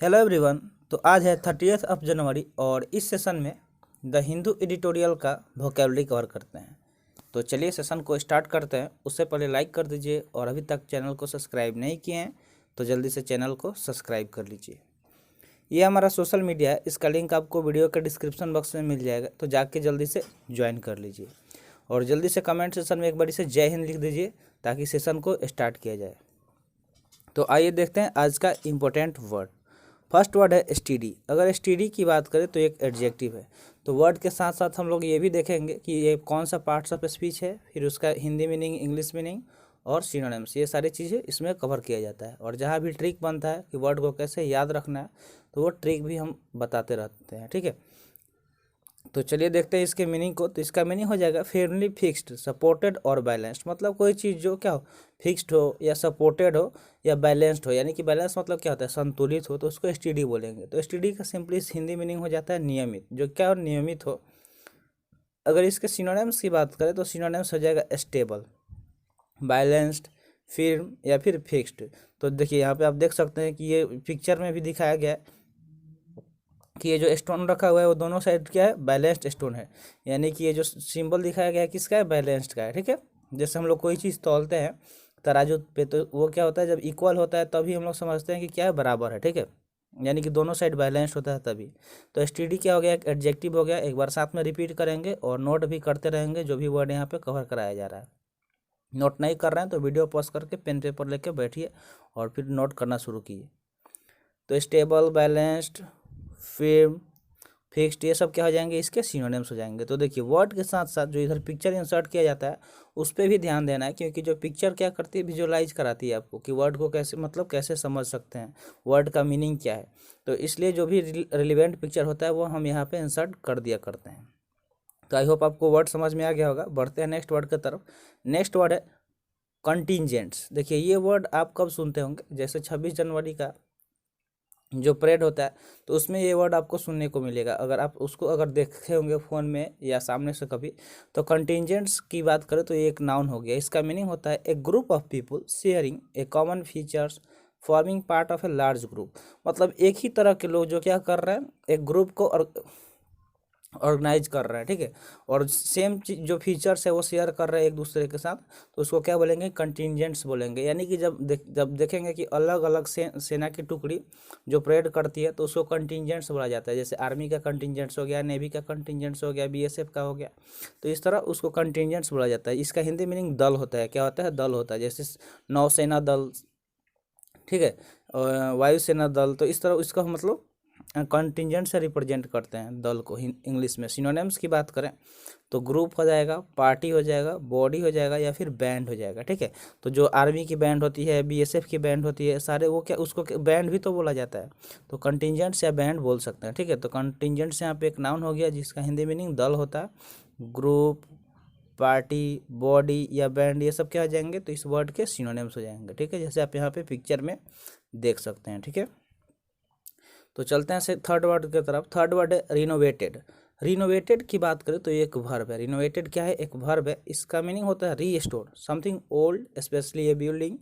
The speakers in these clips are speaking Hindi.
Hello everyone. तो आज है 30th ऑफ जनवरी और इस सेशन में द हिंदू एडिटोरियल का वोकेबलरी कवर करते हैं। तो चलिए सेशन को स्टार्ट करते हैं। उससे पहले लाइक कर दीजिए और अभी तक चैनल को सब्सक्राइब नहीं किए हैं तो जल्दी से चैनल को सब्सक्राइब कर लीजिए। ये हमारा सोशल मीडिया है, इसका लिंक आपको वीडियो के डिस्क्रिप्शन बॉक्स में मिल जाएगा, तो जाके जल्दी से ज्वाइन कर लीजिए और जल्दी से कमेंट सेशन में एक बारी से जय हिंद लिख दीजिए ताकि सेशन को स्टार्ट किया जाए। तो आइए देखते हैं आज का इम्पोर्टेंट वर्ड। फर्स्ट वर्ड है एसटीडी। अगर एसटीडी की बात करें तो एक एडजेक्टिव है। तो वर्ड के साथ साथ हम लोग ये भी देखेंगे कि ये कौन सा पार्ट्स ऑफ स्पीच है, फिर उसका हिंदी मीनिंग, इंग्लिश मीनिंग और सिनोनिम्स, ये सारी चीज़ें इसमें कवर किया जाता है। और जहाँ भी ट्रिक बनता है कि वर्ड को कैसे याद रखना है तो वो ट्रिक भी हम बताते रहते हैं, ठीक है। तो चलिए देखते हैं इसके मीनिंग को। तो इसका मीनिंग हो जाएगा फेयरली फिक्स्ड, सपोर्टेड और बैलेंस्ड। मतलब कोई चीज़ जो क्या हो, फिक्स्ड हो या सपोर्टेड हो या बैलेंस्ड हो, यानी कि बैलेंस मतलब क्या होता है, संतुलित हो, तो उसको एसटीडी बोलेंगे। तो एसटीडी का सिंपली हिंदी मीनिंग हो जाता है नियमित, जो क्या हो, नियमित हो। अगर इसके सिनोनिम्स की बात करें तो सिनोनिम्स हो जाएगा स्टेबल, बैलेंस्ड, फिर्म या फिर फिक्स्ड। तो देखिए यहाँ पे आप देख सकते हैं कि ये पिक्चर में भी दिखाया गया है कि ये जो स्टोन रखा हुआ है वो दोनों साइड क्या है, बैलेंस्ड स्टोन है। यानी कि ये जो सिंबल दिखाया गया है किसका है, बैलेंस्ड का है, ठीक है। जैसे हम लोग कोई चीज़ तौलते हैं तराजू पे, तो वो क्या होता है, जब इक्वल होता है तभी हम लोग समझते हैं कि क्या है, बराबर है, ठीक है। यानी कि दोनों साइड बैलेंस्ड होता है तभी। तो एसटीडी क्या हो गया, एक एडजेक्टिव हो गया। एक बार साथ में रिपीट करेंगे और नोट भी करते रहेंगे जो भी वर्ड यहाँ पे कवर कराया जा रहा है। नोट नहीं कर रहे हैं तो वीडियो पॉज करके पेन पेपर लेके बैठिए और फिर नोट करना शुरू कीजिए। तो स्टेबल, बैलेंस्ड, फिर्म, फिक्स्ड, ये सब क्या हो जाएंगे, इसके सिनोनिम्स हो जाएंगे। तो देखिए वर्ड के साथ साथ जो इधर पिक्चर इंसर्ट किया जाता है उस पर भी ध्यान देना है, क्योंकि जो पिक्चर क्या करती है, विजुअलाइज कराती है आपको कि वर्ड को कैसे, मतलब कैसे समझ सकते हैं, वर्ड का मीनिंग क्या है। तो इसलिए जो भी रिलेवेंट पिक्चर होता है वो हम यहाँ पे इंसर्ट कर दिया करते हैं। तो आई होप आपको वर्ड समझ में आ गया होगा। बढ़ते हैं नेक्स्ट वर्ड की तरफ। नेक्स्ट वर्ड है कंटिजेंट्स। देखिए ये वर्ड आप कब सुनते होंगे, जैसे 26 जनवरी का जो परेड होता है तो उसमें ये वर्ड आपको सुनने को मिलेगा। अगर आप उसको अगर देखे होंगे फ़ोन में या सामने से कभी, तो कंटिजेंट्स की बात करें तो ये एक नाउन हो गया। इसका मीनिंग होता है a group of people sharing a common features forming part of a large group. मतलब एक ही तरह के लोग जो क्या कर रहे हैं, एक ग्रुप को ऑर्गेनाइज कर रहे हैं, ठीक है, और सेम जो फीचर्स है वो शेयर कर रहे हैं एक दूसरे के साथ, तो उसको क्या बोलेंगे, कंटिजेंट्स बोलेंगे। यानी कि जब देखेंगे कि अलग अलग सेना की टुकड़ी जो परेड करती है तो उसको कंटिजेंट्स बोला जाता है। जैसे आर्मी का कंटिजेंट्स हो गया, नेवी का कंटिजेंट्स हो गया, बीएसएफ का हो गया, तो इस तरह उसको कंटिजेंट्स बोला जाता है। इसका हिंदी मीनिंग दल होता है। क्या होता है, दल होता है। जैसे नौसेना दल, ठीक है, वायुसेना दल, तो इस तरह इसका मतलब कंटिजेंट से रिप्रेजेंट करते हैं दल को इंग्लिश में। सिनोनिम्स की बात करें तो ग्रुप हो जाएगा, पार्टी हो जाएगा, बॉडी हो जाएगा या फिर बैंड हो जाएगा, ठीक है। तो जो आर्मी की बैंड होती है, बीएसएफ की बैंड होती है, सारे वो क्या, उसको बैंड भी तो बोला जाता है। तो कंटिजेंट्स या बैंड बोल सकते हैं, ठीक है। तो कंटिजेंट्स यहाँ पे एक नाउन हो गया जिसका हिंदी मीनिंग दल होता है। ग्रुप, पार्टी, बॉडी या बैंड, ये सब क्या हो जाएंगे, तो इस वर्ड के सिनोनिम्स हो जाएंगे, ठीक है, जैसे आप यहाँ पे पिक्चर में देख सकते हैं, ठीक है। तो चलते हैं से थर्ड वर्ड की तरफ। थर्ड वर्ड है रिनोवेटेड। रिनोवेटेड की बात करें तो ये एक वर्ब है। रिनोवेटेड क्या है, एक वर्ब है। इसका मीनिंग होता है restore something old specially a building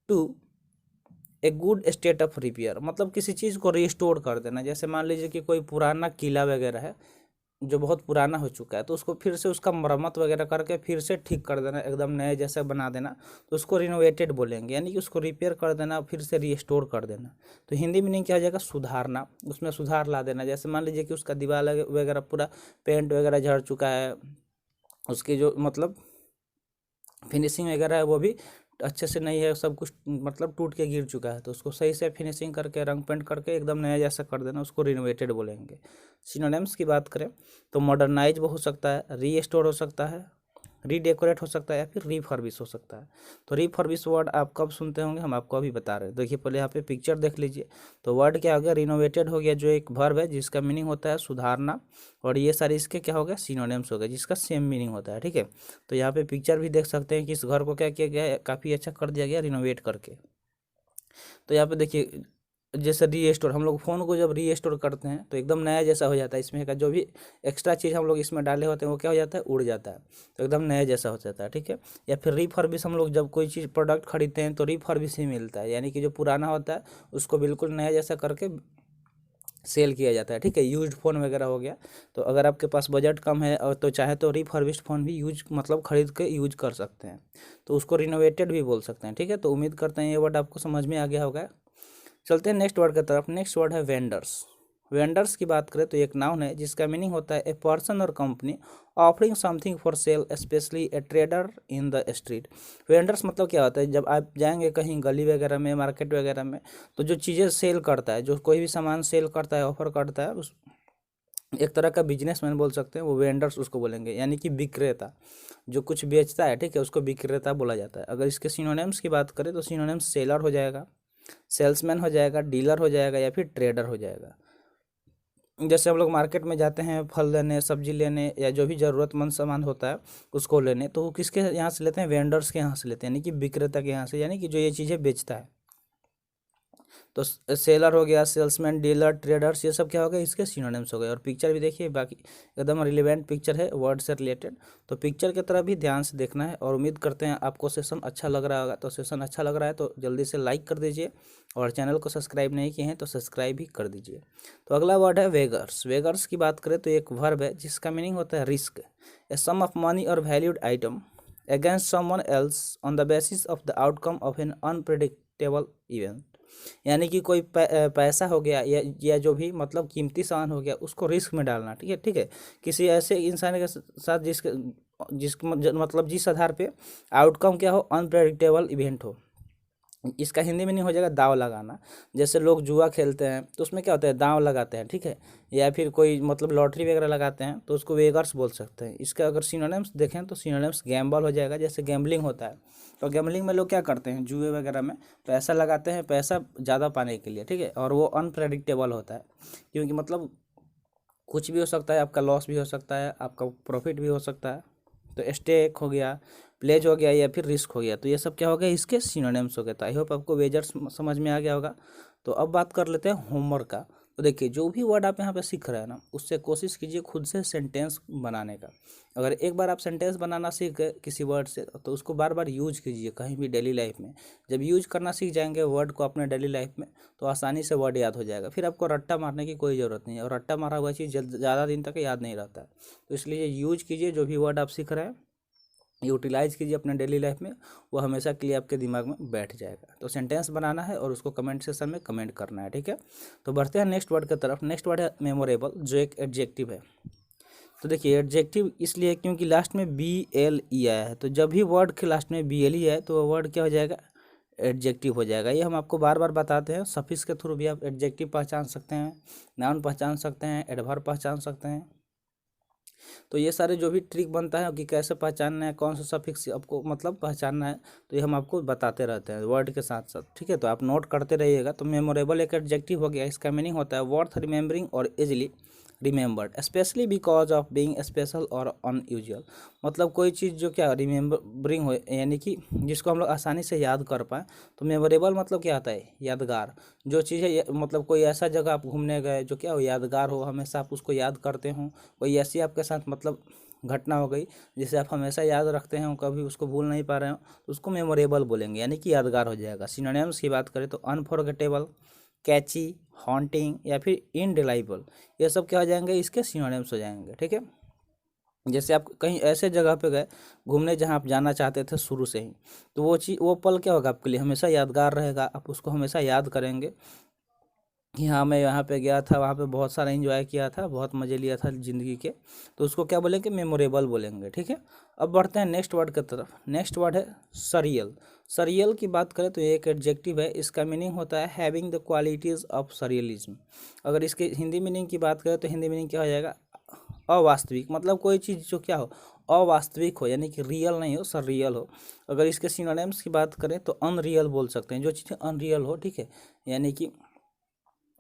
to a good state of repair. मतलब किसी चीज़ को रिस्टोर कर देना। जैसे मान लीजिए कि कोई पुराना किला वगैरह है जो बहुत पुराना हो चुका है, तो उसको फिर से उसका मरम्मत वगैरह करके फिर से ठीक कर देना, एकदम नए जैसे बना देना, तो उसको रिनोवेटेड बोलेंगे। यानी कि उसको रिपेयर कर देना, फिर से रिस्टोर कर देना। तो हिंदी मीनिंग क्या हो जाएगा, सुधारना, उसमें सुधार ला देना। जैसे मान लीजिए कि उसका दीवार वगैरह पूरा पेंट वगैरह झड़ चुका है, उसकी जो मतलब फिनिशिंग वगैरह है वो भी अच्छे से नहीं है, सब कुछ मतलब टूट के गिर चुका है, तो उसको सही से फिनिशिंग करके रंग पेंट करके एकदम नया जैसा कर देना, उसको रिनोवेटेड बोलेंगे। सिनोनिम्स की बात करें तो मॉडर्नाइज हो सकता है, रीस्टोर हो सकता है, रीडेकोरेट हो सकता है या फिर रीफर्बिश हो सकता है। तो रीफर्बिश वर्ड आप कब सुनते होंगे, हम आपको अभी बता रहे हैं। देखिए पहले यहाँ पे पिक्चर देख लीजिए। तो वर्ड क्या हो गया, रिनोवेटेड हो गया, जो एक वर्ब है जिसका मीनिंग होता है सुधारना, और ये सारे इसके क्या हो गया, सिनोनिम्स हो गए जिसका सेम मीनिंग होता है, ठीक है। तो यहाँ पे पिक्चर भी देख सकते हैं कि इस घर को क्या किया गया है, काफ़ी अच्छा कर दिया गया रिनोवेट करके। तो यहाँ पे देखिए जैसे रीस्टोर, हम लोग फ़ोन को जब रीस्टोर करते हैं तो एकदम नया जैसा हो जाता है, इसमें का जो भी एक्स्ट्रा चीज़ हम लोग इसमें डाले होते हैं वो क्या हो जाता है, उड़ जाता है, तो एकदम नया जैसा हो जाता है, ठीक है। या फिर रीफर्बिश, हम लोग जब कोई चीज़ प्रोडक्ट खरीदते हैं तो रीफर्बिश ही मिलता है, यानी कि जो पुराना होता है उसको बिल्कुल नया जैसा करके सेल किया जाता है, ठीक है। यूज्ड फ़ोन वगैरह हो गया, तो अगर आपके पास बजट कम है और तो चाहे तो रीफर्बिश्ड फ़ोन भी यूज मतलब खरीद के यूज कर सकते हैं, तो उसको रिनोवेटेड भी बोल सकते हैं, ठीक है। तो उम्मीद करते हैं ये वर्ड आपको समझ में आ गया होगा। चलते हैं नेक्स्ट वर्ड की तरफ। नेक्स्ट वर्ड है वेंडर्स। वेंडर्स की बात करें तो एक नाउन है जिसका मीनिंग होता है ए पर्सन और company offering something for sale, specially A trader in the street. Vendors मतलब क्या होता है, जब आप जाएंगे कहीं गली वगैरह में, मार्केट वगैरह में, तो जो चीज़ें सेल करता है, जो कोई भी सामान सेल करता है, ऑफर करता है, उस एक तरह का बिजनेसमैन बोल सकते हैं, वो वेंडर्स उसको बोलेंगे, यानी कि विक्रेता, जो कुछ बेचता है, ठीक है, उसको विक्रेता बोला जाता है। अगर इसके सिनोनिम्स की बात करें तो सिनोनिम्स सेलर हो जाएगा, सेल्समैन हो जाएगा, डीलर हो जाएगा, या फिर ट्रेडर हो जाएगा। जैसे हम लोग मार्केट में जाते हैं फल लेने, सब्जी लेने, या जो भी ज़रूरतमंद सामान होता है उसको लेने, तो वो किसके यहाँ से लेते हैं, वेंडर्स के यहाँ से लेते हैं, यानी कि विक्रेता के यहाँ से, यानी कि जो ये चीज़ें बेचता है। तो सेलर हो गया, सेल्समैन, डीलर, ट्रेडर्स, ये सब क्या हो गया, इसके सिनोनिम्स हो गए। और पिक्चर भी देखिए, बाकी एकदम रिलेवेंट पिक्चर है वर्ड से रिलेटेड, तो पिक्चर की तरफ भी ध्यान से देखना है। और उम्मीद करते हैं आपको सेशन अच्छा लग रहा होगा। तो सेशन अच्छा लग रहा है तो जल्दी से लाइक कर दीजिए, और चैनल को सब्सक्राइब नहीं किए हैं तो सब्सक्राइब भी कर दीजिए। तो अगला वर्ड है वेगर्स। वेगर्स की बात करें तो एक वर्ब है जिसका मीनिंग होता है risk, a sum of money or valued item against someone else on the basis of the outcome of an unpredictable event. यानी कि कोई पैसा हो गया, या जो भी मतलब कीमती सामान हो गया, उसको रिस्क में डालना, ठीक है, ठीक है, किसी ऐसे इंसान के साथ जिसके जिसके मतलब जिस आधार पे आउटकम क्या हो, अनप्रेडिक्टेबल इवेंट हो। इसका हिंदी में नहीं हो जाएगा दांव लगाना। जैसे लोग जुआ खेलते हैं तो उसमें क्या होता है, दांव लगाते हैं, ठीक है, या फिर कोई मतलब लॉटरी वगैरह लगाते हैं तो उसको वेगर्स बोल सकते हैं। इसका अगर सिनोनिम्स देखें तो सिनोनिम्स गैम्बल हो जाएगा, जैसे गैम्बलिंग होता है, तो गैम्बलिंग में लोग क्या करते हैं, जुए वगैरह में पैसा लगाते हैं, पैसा ज़्यादा पाने के लिए, ठीक है, और वो अनप्रेडिक्टेबल होता है, क्योंकि मतलब कुछ भी हो सकता है, आपका लॉस भी हो सकता है, आपका प्रॉफिट भी हो सकता है। तो स्टेक हो गया, प्लेज हो गया, या फिर रिस्क हो गया, तो ये सब क्या हो गया, इसके सिनोनिम्स हो गए। तो आई होप आपको वेजर्स समझ में आ गया होगा। तो अब बात कर लेते हैं होमवर्क का। तो देखिए, जो भी वर्ड आप यहाँ पे सीख रहे हैं ना, उससे कोशिश कीजिए खुद से सेंटेंस बनाने का। अगर एक बार आप सेंटेंस बनाना सीख गए किसी वर्ड से, तो उसको बार बार यूज कीजिए कहीं भी डेली लाइफ में। जब यूज करना सीख जाएंगे वर्ड को अपने डेली लाइफ में, तो आसानी से वर्ड याद हो जाएगा, फिर आपको रट्टा मारने की कोई ज़रूरत नहीं है। और रट्टा मारा हुआ चीज़ ज़्यादा दिन तक याद नहीं रहता है। तो इसलिए यूज कीजिए, जो भी वर्ड आप सीख रहे हैं यूटिलाइज कीजिए अपने डेली लाइफ में, वो हमेशा के लिए आपके दिमाग में बैठ जाएगा। तो सेंटेंस बनाना है और उसको कमेंट सेक्शन में कमेंट करना है, ठीक है। तो बढ़ते हैं नेक्स्ट वर्ड की तरफ। नेक्स्ट वर्ड है मेमोरेबल, जो एक एडजेक्टिव है। तो देखिए, एडजेक्टिव इसलिए क्योंकि लास्ट में बी एल ई आया है, तो जब भी वर्ड के लास्ट में बी एल ई आए तो वो वर्ड क्या हो जाएगा, एडजेक्टिव हो जाएगा। ये हम आपको बार बार बताते हैं, सफिक्स के थ्रू भी आप एडजेक्टिव पहचान सकते हैं, नाउन पहचान सकते हैं, एडवर्ब पहचान सकते हैं। तो ये सारे जो भी ट्रिक बनता है कि कैसे पहचानना है, कौन सा सफिक्स आपको मतलब पहचानना है, तो ये हम आपको बताते रहते हैं वर्ड के साथ साथ, ठीक है। तो आप नोट करते रहिएगा। तो मेमोरेबल एक एडजेक्टिव हो गया, इसका मीनिंग होता है वर्थ रिमेम्बरिंग और easily remembered, specially because of being special और अनयूजुअल। मतलब कोई चीज़ जो क्या रिमेम्बरिंग हो, यानी कि जिसको हम लोग आसानी से याद कर पाएँ। तो मेमोरेबल मतलब क्या आता है, यादगार। जो चीज़ है मतलब कोई ऐसा जगह आप घूमने गए जो क्या हो, यादगार हो, हमेशा आप उसको याद करते हो। कोई ऐसी आपके साथ मतलब घटना हो गई जिसे आप हमेशा याद रखते हैं, कभी उसको भूल नहीं पा रहे हो, तो उसको मेमोरेबल बोलेंगे, यानी कि यादगार हो जाएगा। सिनोनिम्स की बात करें तो अनफॉरगेटेबल, कैची, हॉन्टिंग, या फिर इनडिलाइबल, ये सब क्या हो जाएंगे, इसके सिनोनिम्स हो जाएंगे, ठीक है। जैसे आप कहीं ऐसे जगह पे गए घूमने जहाँ आप जाना चाहते थे शुरू से ही, तो वो चीज़, वो पल क्या होगा आपके लिए हमेशा यादगार रहेगा, आप उसको हमेशा याद करेंगे कि हाँ मैं यहाँ पे गया था, वहाँ पे बहुत सारा एंजॉय किया था, बहुत मज़े लिया था ज़िंदगी के, तो उसको क्या बोलेंगे, मेमोरेबल बोलेंगे, ठीक है। अब बढ़ते हैं नेक्स्ट वर्ड की तरफ। नेक्स्ट वर्ड है सरियल। सरियल की बात करें तो ये एक एडजेक्टिव है, इसका मीनिंग होता है having the qualities of surrealism. अगर इसके हिंदी मीनिंग की बात करें तो हिंदी मीनिंग क्या हो जाएगा, अवास्तविक। मतलब कोई चीज़ जो क्या हो, अवास्तविक हो, यानी कि रियल नहीं हो, सरियल हो। अगर इसके सिनोनिम्स की बात करें तो अनरियल बोल सकते हैं, जो चीज़ें अनरियल हो, ठीक है, यानी कि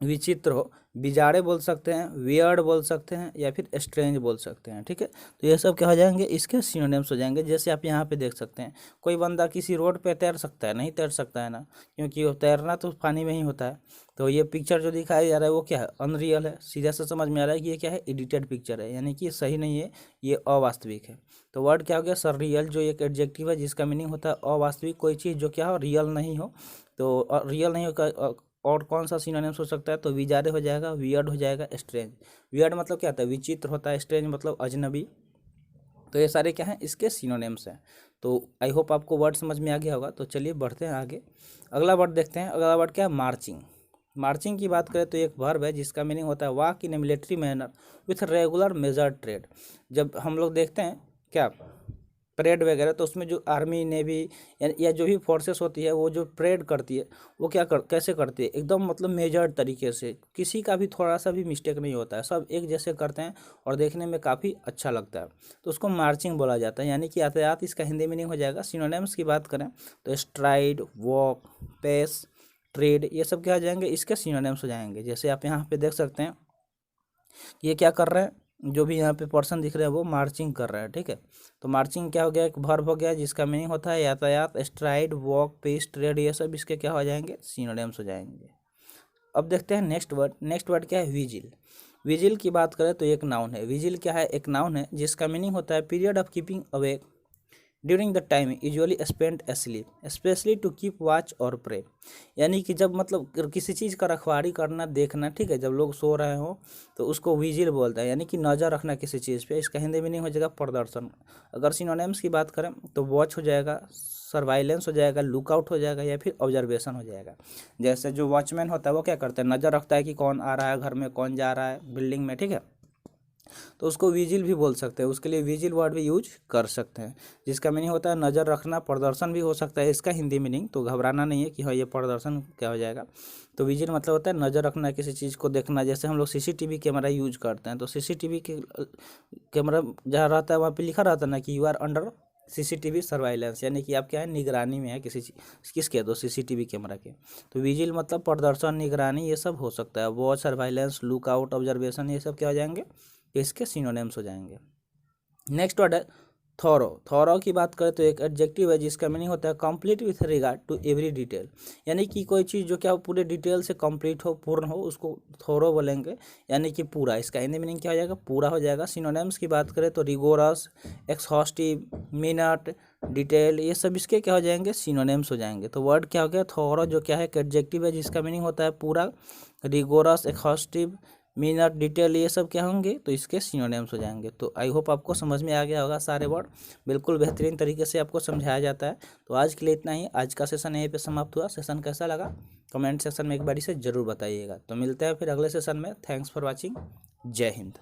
विचित्र हो, बिजारे बोल सकते हैं, वियर्ड बोल सकते हैं, या फिर स्ट्रेंज बोल सकते हैं। ठीक है, तो ये सब क्या हो जाएंगे, इसके सिनोनिम्स हो जाएंगे। जैसे आप यहाँ पे देख सकते हैं, कोई बंदा किसी रोड पे तैर सकता है? नहीं तैर सकता है ना, क्योंकि वो तैरना तो पानी में ही होता है। तो ये पिक्चर जो दिखाया जा रहा है वो क्या है, अनरियल है। सीधा से समझ में आ रहा है कि ये क्या है, एडिटेड पिक्चर है, यानी कि सही नहीं है, ये अवास्तविक है। तो वर्ड क्या हो गया, सररियल, जो एक एडजेक्टिव है जिसका मीनिंग होता है अवास्तविक, कोई चीज़ जो क्या हो, रियल नहीं हो। तो रियल नहीं हो, और कौन सा सिनोनिम्स हो सकता है, तो विजारे हो जाएगा, वियर्ड हो जाएगा, स्ट्रेंज। वियर्ड मतलब क्या होता है, विचित्र होता है, स्ट्रेंज मतलब अजनबी। तो ये सारे क्या हैं, इसके सिनोनिम्स हैं। तो आई होप आपको वर्ड समझ में आ गया होगा। तो चलिए बढ़ते हैं आगे, अगला वर्ड देखते हैं। अगला वर्ड क्या है, मार्चिंग। मार्चिंग की बात करें तो एक वर्ब है जिसका मीनिंग होता है walk in A military manner with regular measured trade. जब हम लोग देखते हैं क्या, परेड वगैरह, तो उसमें जो आर्मी नेवी या जो भी फोर्सेस होती है वो जो परेड करती है वो कैसे करती है, एकदम मतलब मेजर्ड तरीके से, किसी का भी थोड़ा सा भी मिस्टेक नहीं होता है, सब एक जैसे करते हैं और देखने में काफ़ी अच्छा लगता है। तो उसको मार्चिंग बोला जाता है, यानी कि यातायात इसका हिंदी मीनिंग हो जाएगा। सिनोनिम्स की बात करें तो स्ट्राइड, वॉक, पेस, ट्रेड, ये सब क्या हो जाएंगे, इसके सिनोनिम्स हो जाएंगे। जैसे आप यहाँ पे देख सकते हैं ये क्या कर रहे हैं, जो भी यहाँ पे पर्सन दिख रहे हैं वो मार्चिंग कर रहे हैं। ठीक है, तो मार्चिंग क्या हो गया, एक वर्ब हो गया जिसका मीनिंग होता है यातायात। स्ट्राइड, वॉक, पेस, ट्रेड, ये सब इसके क्या हो जाएंगे, सिनोनिम्स हो जाएंगे। अब देखते हैं नेक्स्ट वर्ड। नेक्स्ट वर्ड क्या है, विजिल। विजिल की बात करें तो एक नाउन है। विजिल क्या है, एक नाउन है जिसका मीनिंग होता है period of keeping awake during the time usually spend sleep specially to keep watch और प्रे। यानी कि जब मतलब किसी चीज़ का रखवाली करना, देखना, ठीक है, जब लोग सो रहे हो तो उसको विजिल बोलता है, यानी कि नज़र रखना किसी चीज़ पे। इसका हिंदी मीनिंग हो जाएगा प्रदर्शन। अगर सिनोनिम्स की बात करें तो वॉच हो जाएगा, सर्वाइलेंस हो जाएगा, लुकआउट हो जाएगा, या फिर ऑब्जर्वेशन हो जाएगा। जैसे जो वॉचमैन होता है वो क्या करता है, नज़र रखता है कि कौन आ रहा है घर में, कौन जा रहा है बिल्डिंग में। ठीक है, तो उसको विजिल भी बोल सकते हैं, उसके लिए विजिल वर्ड भी यूज कर सकते हैं, जिसका मीनिंग होता है नज़र रखना। प्रदर्शन भी हो सकता है इसका हिंदी मीनिंग, तो घबराना नहीं है कि हाँ ये प्रदर्शन क्या हो जाएगा। तो विजिल मतलब होता है नज़र रखना, किसी चीज़ को देखना। जैसे हम लोग सीसीटीवी कैमरा यूज करते हैं, तो सीसीटीवी के कैमरा जहाँ रहता है वहाँ पर लिखा रहता है ना कि you are under CCTV surveillance, यानी कि आप क्या है, निगरानी में है किसी चीज किसके, तो सीसीटीवी कैमरा के। तो विजिल मतलब प्रदर्शन, निगरानी, ये सब हो सकता है। वॉच, सर्वाइलेंस, लुकआउट, ऑब्जर्वेशन, ये सब क्या हो जाएंगे, इसके सिनोनिम्स हो जाएंगे। नेक्स्ट वर्ड है थॉरो। थॉरो की बात करें तो एक एडजेक्टिव है जिसका मीनिंग होता है complete with regard to every detail, यानी कि कोई चीज़ जो क्या पूरे डिटेल से कंप्लीट हो, पूर्ण हो, उसको थॉरो बोलेंगे, यानी कि पूरा। इसका हिंदी मीनिंग क्या हो जाएगा, पूरा हो जाएगा। सिनोनिम्स की बात करें तो रिगोरस, एक्सहॉस्टिव, मिनट, डिटेल, ये सब इसके क्या हो जाएंगे, सिनोनिम्स हो जाएंगे। तो वर्ड क्या हो गया, थॉरो, जो क्या है एक एडजेक्टिव है जिसका मीनिंग होता है पूरा। रिगोरस, एक्सहॉस्टिव, मिनट, डिटेल, ये सब क्या होंगे, तो इसके सिनोनिम्स हो जाएंगे। तो आई होप आपको समझ में आ गया होगा सारे वर्ड, बिल्कुल बेहतरीन तरीके से आपको समझाया जाता है। तो आज के लिए इतना ही, आज का सेशन यहीं पे समाप्त हुआ। सेशन कैसा लगा कमेंट सेक्शन में एक बारी से ज़रूर बताइएगा। तो मिलते हैं फिर अगले सेशन में। थैंक्स फॉर वॉचिंग, जय हिंद।